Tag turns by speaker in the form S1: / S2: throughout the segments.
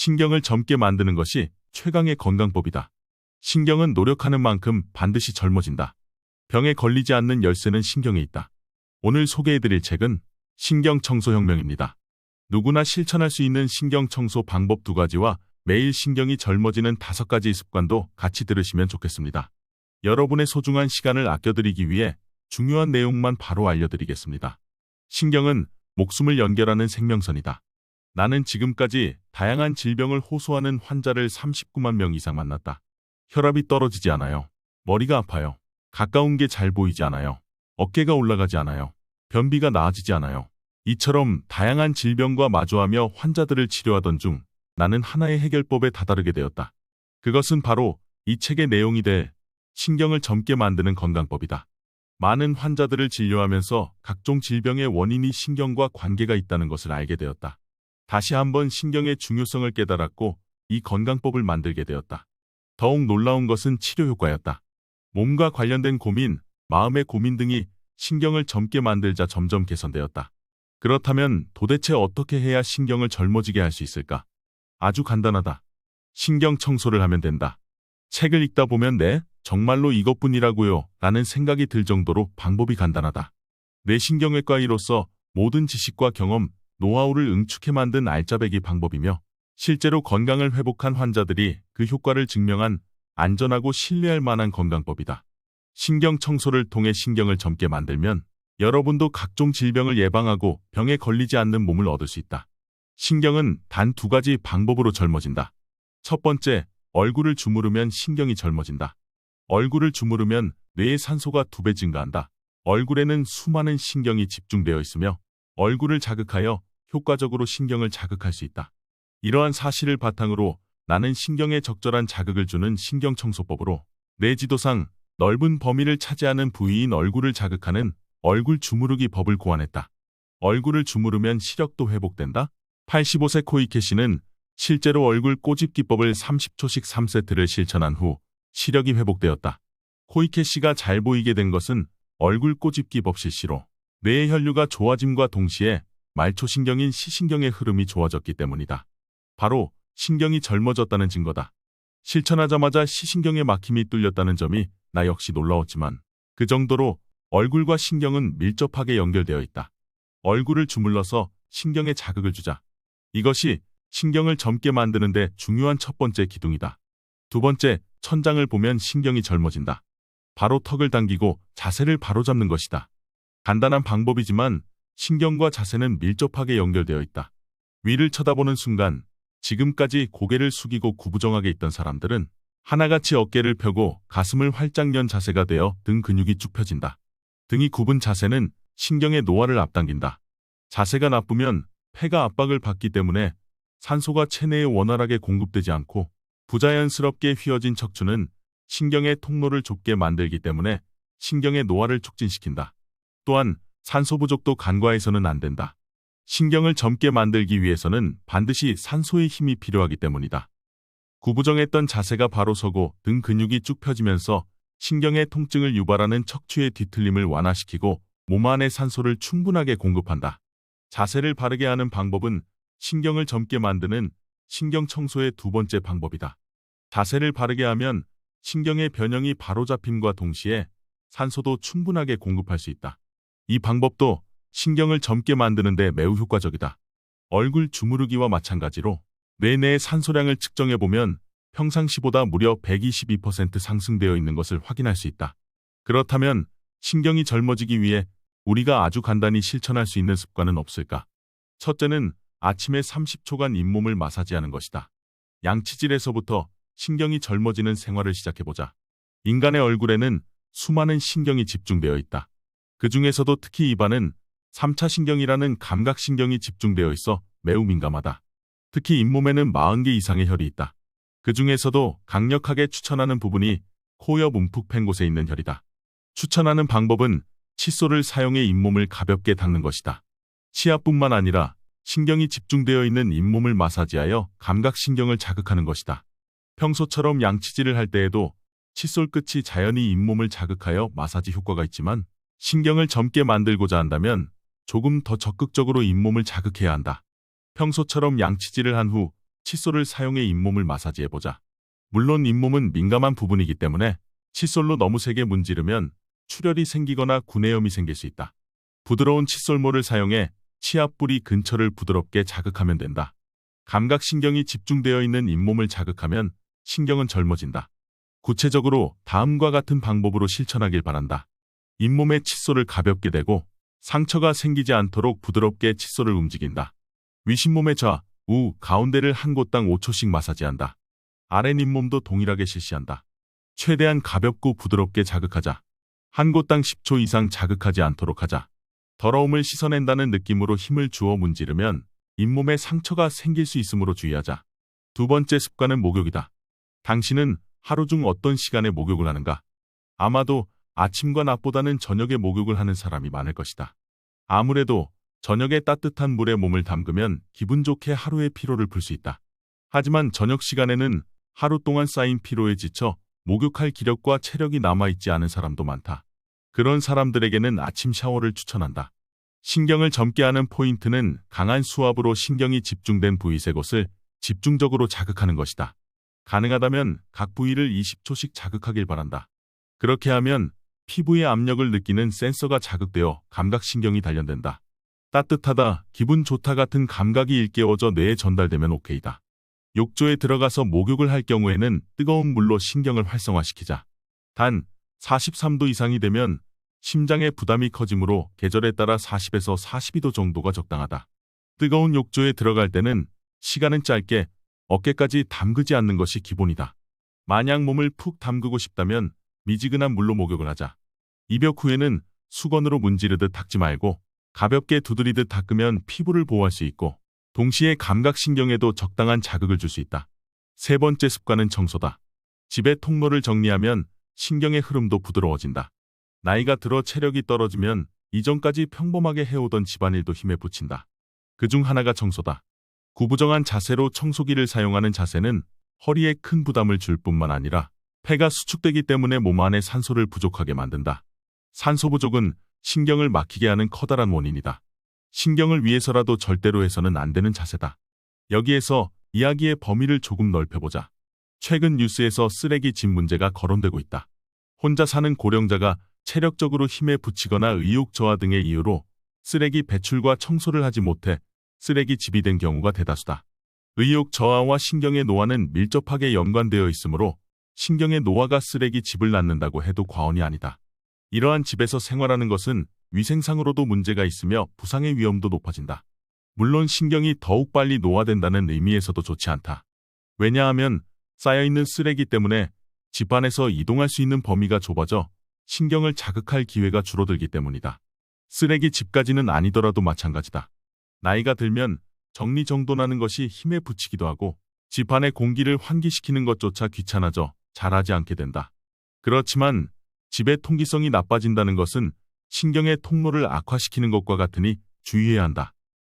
S1: 신경을 젊게 만드는 것이 최강의 건강법이다. 신경은 노력하는 만큼 반드시 젊어진다. 병에 걸리지 않는 열쇠는 신경에 있다. 오늘 소개해드릴 책은 신경청소혁명입니다. 누구나 실천할 수 있는 신경청소 방법 2가지와 매일 신경이 젊어지는 5가지 습관도 같이 들으시면 좋겠습니다. 여러분의 소중한 시간을 아껴드리기 위해 중요한 내용만 바로 알려드리겠습니다. 신경은 목숨을 연결하는 생명선이다. 나는 지금까지 다양한 질병을 호소하는 환자를 39만 명 이상 만났다. 혈압이 떨어지지 않아요. 머리가 아파요. 가까운 게 잘 보이지 않아요. 어깨가 올라가지 않아요. 변비가 나아지지 않아요. 이처럼 다양한 질병과 마주하며 환자들을 치료하던 중 나는 하나의 해결법에 다다르게 되었다. 그것은 바로 이 책의 내용이 될 신경을 젊게 만드는 건강법이다. 많은 환자들을 진료하면서 각종 질병의 원인이 신경과 관계가 있다는 것을 알게 되었다. 다시 한번 신경의 중요성을 깨달았고 이 건강법을 만들게 되었다. 더욱 놀라운 것은 치료 효과였다. 몸과 관련된 고민, 마음의 고민 등이 신경을 젊게 만들자 점점 개선되었다. 그렇다면 도대체 어떻게 해야 신경을 젊어지게 할 수 있을까? 아주 간단하다. 신경 청소를 하면 된다. 책을 읽다 보면 정말로 이것뿐이라고요? 라는 생각이 들 정도로 방법이 간단하다. 뇌신경외과의로서 모든 지식과 경험, 노하우를 응축해 만든 알짜배기 방법이며 실제로 건강을 회복한 환자들이 그 효과를 증명한 안전하고 신뢰할 만한 건강법이다. 신경 청소를 통해 신경을 젊게 만들면 여러분도 각종 질병을 예방하고 병에 걸리지 않는 몸을 얻을 수 있다. 신경은 단 2가지 방법으로 젊어진다. 첫 번째, 얼굴을 주무르면 신경이 젊어진다. 얼굴을 주무르면 뇌의 산소가 2배 증가한다. 얼굴에는 수많은 신경이 집중되어 있으며 얼굴을 자극하여 효과적으로 신경을 자극할 수 있다. 이러한 사실을 바탕으로 나는 신경에 적절한 자극을 주는 신경청소법으로 뇌 지도상 넓은 범위를 차지하는 부위인 얼굴을 자극하는 얼굴 주무르기 법을 고안했다. 얼굴을 주무르면 시력도 회복된다. 85세 코이케 씨는 실제로 얼굴 꼬집 기법을 30초씩 3세트를 실천한 후 시력이 회복되었다. 코이케 씨가 잘 보이게 된 것은 얼굴 꼬집 기법 실시로 뇌의 혈류가 좋아짐과 동시에 말초신경인 시신경의 흐름이 좋아졌기 때문이다. 바로 신경이 젊어졌다는 증거다. 실천하자마자 시신경의 막힘이 뚫렸다는 점이 나 역시 놀라웠지만 그 정도로 얼굴과 신경은 밀접하게 연결되어 있다. 얼굴을 주물러서 신경에 자극을 주자. 이것이 신경을 젊게 만드는 데 중요한 첫 번째 기둥이다. 두 번째, 천장을 보면 신경이 젊어진다. 바로 턱을 당기고 자세를 바로잡는 것이다. 간단한 방법이지만 신경과 자세는 밀접하게 연결되어 있다. 위를 쳐다보는 순간 지금까지 고개를 숙이고 구부정하게 있던 사람들은 하나같이 어깨를 펴고 가슴을 활짝 연 자세가 되어 등 근육이 쭉 펴진다. 등이 굽은 자세는 신경의 노화를 앞당긴다. 자세가 나쁘면 폐가 압박을 받기 때문에 산소가 체내에 원활하게 공급되지 않고 부자연스럽게 휘어진 척추는 신경의 통로를 좁게 만들기 때문에 신경의 노화를 촉진시킨다. 또한 산소 부족도 간과해서는 안 된다. 신경을 젊게 만들기 위해서는 반드시 산소의 힘이 필요하기 때문이다. 구부정했던 자세가 바로 서고 등 근육이 쭉 펴지면서 신경의 통증을 유발하는 척추의 뒤틀림을 완화시키고 몸 안에 산소를 충분하게 공급한다. 자세를 바르게 하는 방법은 신경을 젊게 만드는 신경 청소의 2번째 방법이다. 자세를 바르게 하면 신경의 변형이 바로잡힘과 동시에 산소도 충분하게 공급할 수 있다. 이 방법도 신경을 젊게 만드는 데 매우 효과적이다. 얼굴 주무르기와 마찬가지로 뇌 내의 산소량을 측정해보면 평상시보다 무려 122% 상승되어 있는 것을 확인할 수 있다. 그렇다면 신경이 젊어지기 위해 우리가 아주 간단히 실천할 수 있는 습관은 없을까? 첫째는 아침에 30초간 잇몸을 마사지하는 것이다. 양치질에서부터 신경이 젊어지는 생활을 시작해보자. 인간의 얼굴에는 수많은 신경이 집중되어 있다. 그 중에서도 특히 입안은 3차 신경이라는 감각신경이 집중되어 있어 매우 민감하다. 특히 잇몸에는 40개 이상의 혈이 있다. 그 중에서도 강력하게 추천하는 부분이 코 옆 움푹 팬 곳에 있는 혈이다. 추천하는 방법은 칫솔을 사용해 잇몸을 가볍게 닦는 것이다. 치아뿐만 아니라 신경이 집중되어 있는 잇몸을 마사지하여 감각신경을 자극하는 것이다. 평소처럼 양치질을 할 때에도 칫솔 끝이 자연히 잇몸을 자극하여 마사지 효과가 있지만 신경을 젊게 만들고자 한다면 조금 더 적극적으로 잇몸을 자극해야 한다. 평소처럼 양치질을 한 후 칫솔을 사용해 잇몸을 마사지해보자. 물론 잇몸은 민감한 부분이기 때문에 칫솔로 너무 세게 문지르면 출혈이 생기거나 구내염이 생길 수 있다. 부드러운 칫솔모를 사용해 치아 뿌리 근처를 부드럽게 자극하면 된다. 감각신경이 집중되어 있는 잇몸을 자극하면 신경은 젊어진다. 구체적으로 다음과 같은 방법으로 실천하길 바란다. 잇몸에 칫솔을 가볍게 대고 상처가 생기지 않도록 부드럽게 칫솔을 움직인다. 윗잇몸의 좌, 우, 가운데를 한 곳당 5초씩 마사지한다. 아래 잇몸도 동일하게 실시한다. 최대한 가볍고 부드럽게 자극하자. 한 곳당 10초 이상 자극하지 않도록 하자. 더러움을 씻어낸다는 느낌으로 힘을 주어 문지르면 잇몸에 상처가 생길 수 있으므로 주의하자. 두 번째 습관은 목욕이다. 당신은 하루 중 어떤 시간에 목욕을 하는가? 아마도 아침과 낮보다는 저녁에 목욕을 하는 사람이 많을 것이다. 아무래도 저녁에 따뜻한 물에 몸을 담그면 기분 좋게 하루의 피로를 풀 수 있다. 하지만 저녁 시간에는 하루 동안 쌓인 피로에 지쳐 목욕할 기력과 체력이 남아있지 않은 사람도 많다. 그런 사람들에게는 아침 샤워를 추천한다. 신경을 젊게 하는 포인트는 강한 수압으로 신경이 집중된 부위 세 곳을 집중적으로 자극하는 것이다. 가능하다면 각 부위를 20초씩 자극하길 바란다. 그렇게 하면 피부의 압력을 느끼는 센서가 자극되어 감각신경이 단련된다. 따뜻하다, 기분 좋다 같은 감각이 일깨워져 뇌에 전달되면 오케이다. 욕조에 들어가서 목욕을 할 경우에는 뜨거운 물로 신경을 활성화시키자. 단 43도 이상이 되면 심장의 부담이 커지므로 계절에 따라 40에서 42도 정도가 적당하다. 뜨거운 욕조에 들어갈 때는 시간은 짧게 어깨까지 담그지 않는 것이 기본이다. 만약 몸을 푹 담그고 싶다면 미지근한 물로 목욕을 하자. 입욕 후에는 수건으로 문지르듯 닦지 말고 가볍게 두드리듯 닦으면 피부를 보호할 수 있고 동시에 감각신경에도 적당한 자극을 줄 수 있다. 세 번째 습관은 청소다. 집의 통로를 정리하면 신경의 흐름도 부드러워진다. 나이가 들어 체력이 떨어지면 이전까지 평범하게 해오던 집안일도 힘에 부친다. 그중 하나가 청소다. 구부정한 자세로 청소기를 사용하는 자세는 허리에 큰 부담을 줄 뿐만 아니라 폐가 수축되기 때문에 몸 안에 산소를 부족하게 만든다. 산소 부족은 신경을 막히게 하는 커다란 원인이다. 신경을 위해서라도 절대로 해서는 안 되는 자세다. 여기에서 이야기의 범위를 조금 넓혀보자. 최근 뉴스에서 쓰레기 집 문제가 거론되고 있다. 혼자 사는 고령자가 체력적으로 힘에 부치거나 의욕 저하 등의 이유로 쓰레기 배출과 청소를 하지 못해 쓰레기 집이 된 경우가 대다수다. 의욕 저하와 신경의 노화는 밀접하게 연관되어 있으므로 신경의 노화가 쓰레기 집을 낳는다고 해도 과언이 아니다. 이러한 집에서 생활하는 것은 위생상으로도 문제가 있으며 부상의 위험도 높아진다. 물론 신경이 더욱 빨리 노화된다는 의미에서도 좋지 않다. 왜냐하면 쌓여있는 쓰레기 때문에 집 안에서 이동할 수 있는 범위가 좁아져 신경을 자극할 기회가 줄어들기 때문이다. 쓰레기 집까지는 아니더라도 마찬가지다. 나이가 들면 정리정돈하는 것이 힘에 부치기도 하고 집 안의 공기를 환기시키는 것조차 귀찮아져 잘하지 않게 된다. 그렇지만 집의 통기성이 나빠진다는 것은 신경의 통로를 악화시키는 것과 같으니 주의해야 한다.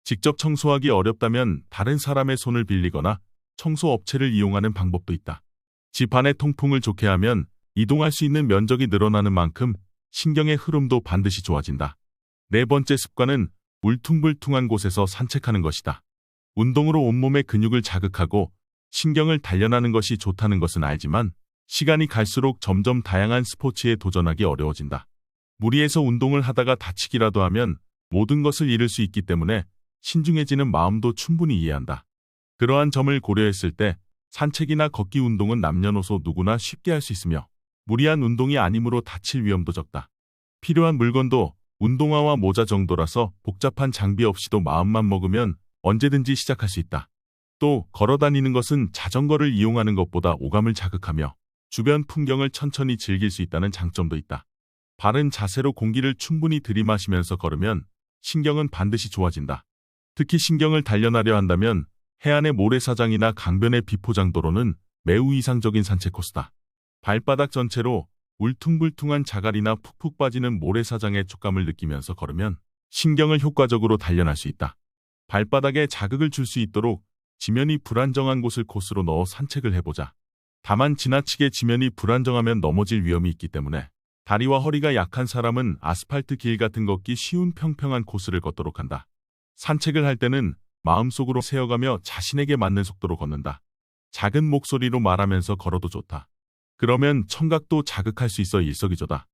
S1: 직접 청소하기 어렵다면 다른 사람의 손을 빌리거나 청소업체를 이용하는 방법도 있다. 집 안의 통풍을 좋게 하면 이동할 수 있는 면적이 늘어나는 만큼 신경의 흐름도 반드시 좋아진다. 네 번째 습관은 울퉁불퉁한 곳에서 산책하는 것이다. 운동으로 온몸의 근육을 자극하고 신경을 단련하는 것이 좋다는 것은 알지만 시간이 갈수록 점점 다양한 스포츠에 도전하기 어려워진다. 무리해서 운동을 하다가 다치기라도 하면 모든 것을 잃을 수 있기 때문에 신중해지는 마음도 충분히 이해한다. 그러한 점을 고려했을 때 산책이나 걷기 운동은 남녀노소 누구나 쉽게 할 수 있으며 무리한 운동이 아니므로 다칠 위험도 적다. 필요한 물건도 운동화와 모자 정도라서 복잡한 장비 없이도 마음만 먹으면 언제든지 시작할 수 있다. 또 걸어다니는 것은 자전거를 이용하는 것보다 오감을 자극하며 주변 풍경을 천천히 즐길 수 있다는 장점도 있다. 바른 자세로 공기를 충분히 들이마시면서 걸으면 신경은 반드시 좋아진다. 특히 신경을 단련하려 한다면 해안의 모래사장이나 강변의 비포장도로는 매우 이상적인 산책 코스다. 발바닥 전체로 울퉁불퉁한 자갈이나 푹푹 빠지는 모래사장의 촉감을 느끼면서 걸으면 신경을 효과적으로 단련할 수 있다. 발바닥에 자극을 줄 수 있도록 지면이 불안정한 곳을 코스로 넣어 산책을 해보자. 다만 지나치게 지면이 불안정하면 넘어질 위험이 있기 때문에 다리와 허리가 약한 사람은 아스팔트 길 같은 걷기 쉬운 평평한 코스를 걷도록 한다. 산책을 할 때는 마음속으로 세어가며 자신에게 맞는 속도로 걷는다. 작은 목소리로 말하면서 걸어도 좋다. 그러면 청각도 자극할 수 있어 일석이조다.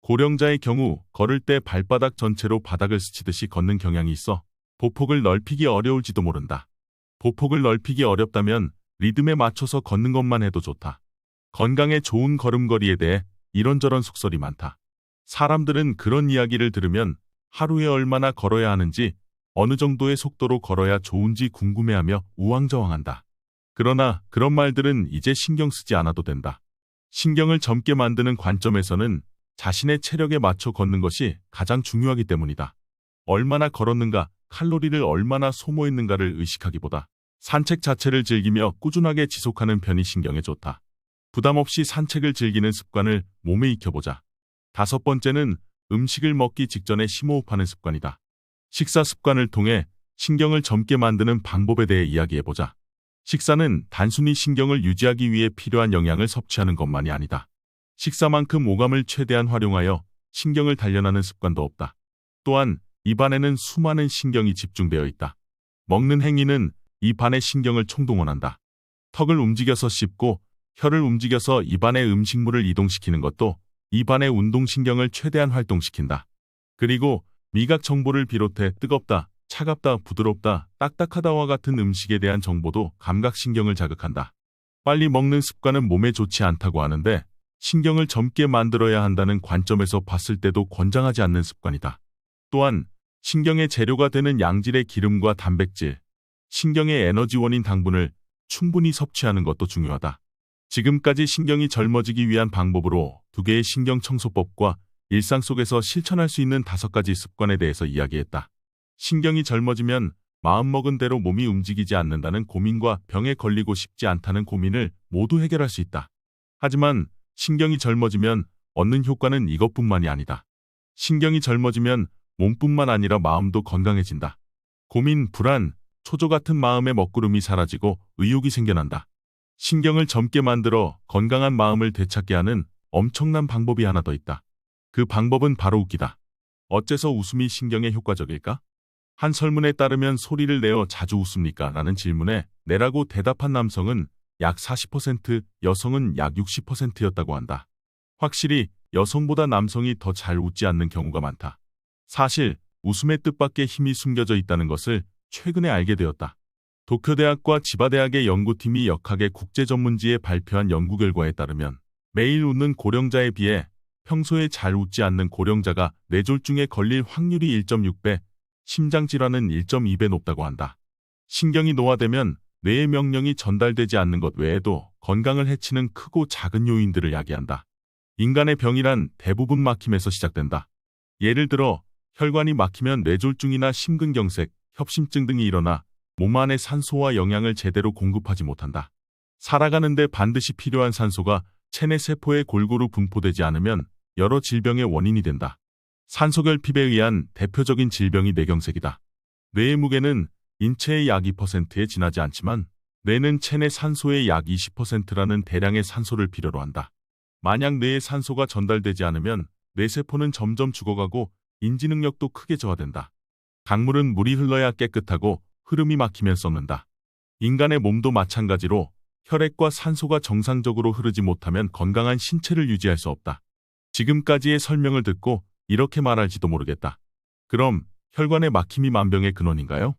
S1: 고령자의 경우 걸을 때 발바닥 전체로 바닥을 스치듯이 걷는 경향이 있어 보폭을 넓히기 어려울지도 모른다. 보폭을 넓히기 어렵다면 리듬에 맞춰서 걷는 것만 해도 좋다. 건강에 좋은 걸음걸이에 대해 이런저런 속설이 많다. 사람들은 그런 이야기를 들으면 하루에 얼마나 걸어야 하는지, 어느 정도의 속도로 걸어야 좋은지 궁금해하며 우왕좌왕한다. 그러나 그런 말들은 이제 신경 쓰지 않아도 된다. 신경을 젊게 만드는 관점에서는 자신의 체력에 맞춰 걷는 것이 가장 중요하기 때문이다. 얼마나 걸었는가, 칼로리를 얼마나 소모했는가를 의식하기보다 산책 자체를 즐기며 꾸준하게 지속하는 편이 신경에 좋다. 부담 없이 산책을 즐기는 습관을 몸에 익혀보자. 5번째는 음식을 먹기 직전에 심호흡하는 습관이다. 식사 습관을 통해 신경을 젊게 만드는 방법에 대해 이야기해보자. 식사는 단순히 신경을 유지하기 위해 필요한 영양을 섭취하는 것만이 아니다. 식사만큼 오감을 최대한 활용하여 신경을 단련하는 습관도 없다. 또한 입안에는 수많은 신경이 집중되어 있다. 먹는 행위는 입안의 신경을 총동원한다. 턱을 움직여서 씹고 혀를 움직여서 입안의 음식물을 이동시키는 것도 입안의 운동신경을 최대한 활동시킨다. 그리고 미각 정보를 비롯해 뜨겁다, 차갑다, 부드럽다, 딱딱하다와 같은 음식에 대한 정보도 감각신경을 자극한다. 빨리 먹는 습관은 몸에 좋지 않다고 하는데 신경을 젊게 만들어야 한다는 관점에서 봤을 때도 권장하지 않는 습관이다. 또한 신경의 재료가 되는 양질의 기름과 단백질, 신경의 에너지원인 당분을 충분히 섭취하는 것도 중요하다. 지금까지 신경이 젊어지기 위한 방법으로 2개의 신경청소법과 일상 속에서 실천할 수 있는 5가지 습관에 대해서 이야기했다. 신경이 젊어지면 마음먹은 대로 몸이 움직이지 않는다는 고민과 병에 걸리고 싶지 않다는 고민을 모두 해결할 수 있다. 하지만 신경이 젊어지면 얻는 효과는 이것뿐만이 아니다. 신경이 젊어지면 몸뿐만 아니라 마음도 건강해진다. 고민, 불안, 초조 같은 마음의 먹구름이 사라지고 의욕이 생겨난다. 신경을 젊게 만들어 건강한 마음을 되찾게 하는 엄청난 방법이 하나 더 있다. 그 방법은 바로 웃기다. 어째서 웃음이 신경에 효과적일까? 한 설문에 따르면 소리를 내어 자주 웃습니까? 라는 질문에 네라고 대답한 남성은 약 40%, 여성은 약 60%였다고 한다. 확실히 여성보다 남성이 더 잘 웃지 않는 경우가 많다. 사실 웃음의 뜻밖의 힘이 숨겨져 있다는 것을 최근에 알게 되었다. 도쿄대학과 지바대학의 연구팀이 역학의 국제전문지에 발표한 연구 결과에 따르면 매일 웃는 고령자에 비해 평소에 잘 웃지 않는 고령자가 뇌졸중에 걸릴 확률이 1.6배, 심장질환은 1.2배 높다고 한다. 신경이 노화되면 뇌의 명령이 전달되지 않는 것 외에도 건강을 해치는 크고 작은 요인들을 야기한다. 인간의 병이란 대부분 막힘에서 시작된다. 예를 들어 혈관이 막히면 뇌졸중이나 심근경색, 협심증 등이 일어나 몸 안에 산소와 영양을 제대로 공급하지 못한다. 살아가는데 반드시 필요한 산소가 체내 세포에 골고루 분포되지 않으면 여러 질병의 원인이 된다. 산소결핍에 의한 대표적인 질병이 뇌경색이다. 뇌의 무게는 인체의 약 2%에 지나지 않지만 뇌는 체내 산소의 약 20%라는 대량의 산소를 필요로 한다. 만약 뇌에 산소가 전달되지 않으면 뇌세포는 점점 죽어가고 인지 능력도 크게 저하된다. 강물은 물이 흘러야 깨끗하고 흐름이 막히면 썩는다. 인간의 몸도 마찬가지로 혈액과 산소가 정상적으로 흐르지 못하면 건강한 신체를 유지할 수 없다. 지금까지의 설명을 듣고 이렇게 말할지도 모르겠다. 그럼 혈관의 막힘이 만병의 근원인가요?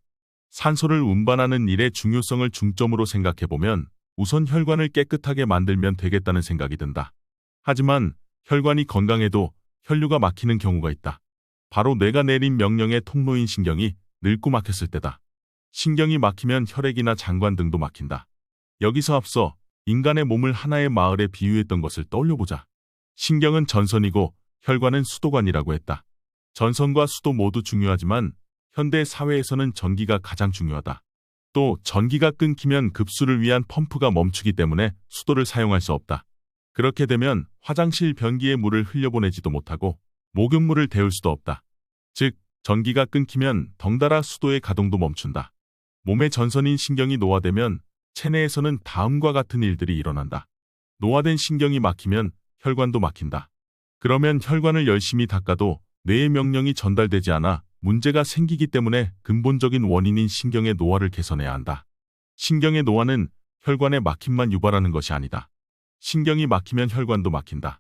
S1: 산소를 운반하는 일의 중요성을 중점으로 생각해보면 우선 혈관을 깨끗하게 만들면 되겠다는 생각이 든다. 하지만 혈관이 건강해도 혈류가 막히는 경우가 있다. 바로 뇌가 내린 명령의 통로인 신경이 늙고 막혔을 때다. 신경이 막히면 혈액이나 장관 등도 막힌다. 여기서 앞서 인간의 몸을 하나의 마을에 비유했던 것을 떠올려보자. 신경은 전선이고 혈관은 수도관이라고 했다. 전선과 수도 모두 중요하지만 현대 사회에서는 전기가 가장 중요하다. 또 전기가 끊기면 급수를 위한 펌프가 멈추기 때문에 수도를 사용할 수 없다. 그렇게 되면 화장실 변기에 물을 흘려보내지도 못하고 목욕물을 데울 수도 없다. 즉, 전기가 끊기면 덩달아 수도의 가동도 멈춘다. 몸의 전선인 신경이 노화되면 체내에서는 다음과 같은 일들이 일어난다. 노화된 신경이 막히면 혈관도 막힌다. 그러면 혈관을 열심히 닦아도 뇌의 명령이 전달되지 않아 문제가 생기기 때문에 근본적인 원인인 신경의 노화를 개선해야 한다. 신경의 노화는 혈관의 막힘만 유발하는 것이 아니다. 신경이 막히면 혈관도 막힌다.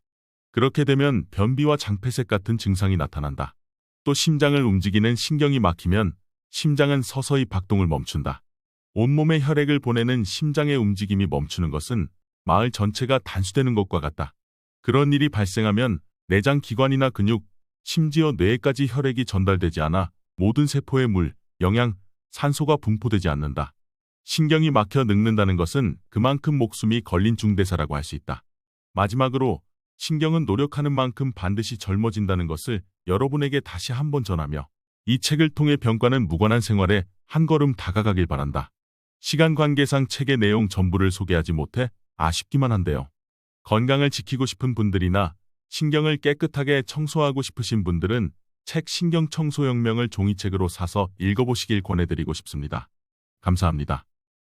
S1: 그렇게 되면 변비와 장폐색 같은 증상이 나타난다. 또 심장을 움직이는 신경이 막히면 심장은 서서히 박동을 멈춘다. 온몸에 혈액을 보내는 심장의 움직임이 멈추는 것은 마을 전체가 단수되는 것과 같다. 그런 일이 발생하면 내장 기관이나 근육, 심지어 뇌에까지 혈액이 전달되지 않아 모든 세포에 물, 영양, 산소가 분포되지 않는다. 신경이 막혀 늙는다는 것은 그만큼 목숨이 걸린 중대사라고 할 수 있다. 마지막으로 신경은 노력하는 만큼 반드시 젊어진다는 것을 여러분에게 다시 한번 전하며 이 책을 통해 병과는 무관한 생활에 한 걸음 다가가길 바란다. 시간 관계상 책의 내용 전부를 소개하지 못해 아쉽기만 한데요. 건강을 지키고 싶은 분들이나 신경을 깨끗하게 청소하고 싶으신 분들은 책 신경청소혁명을 종이책으로 사서 읽어보시길 권해드리고 싶습니다. 감사합니다.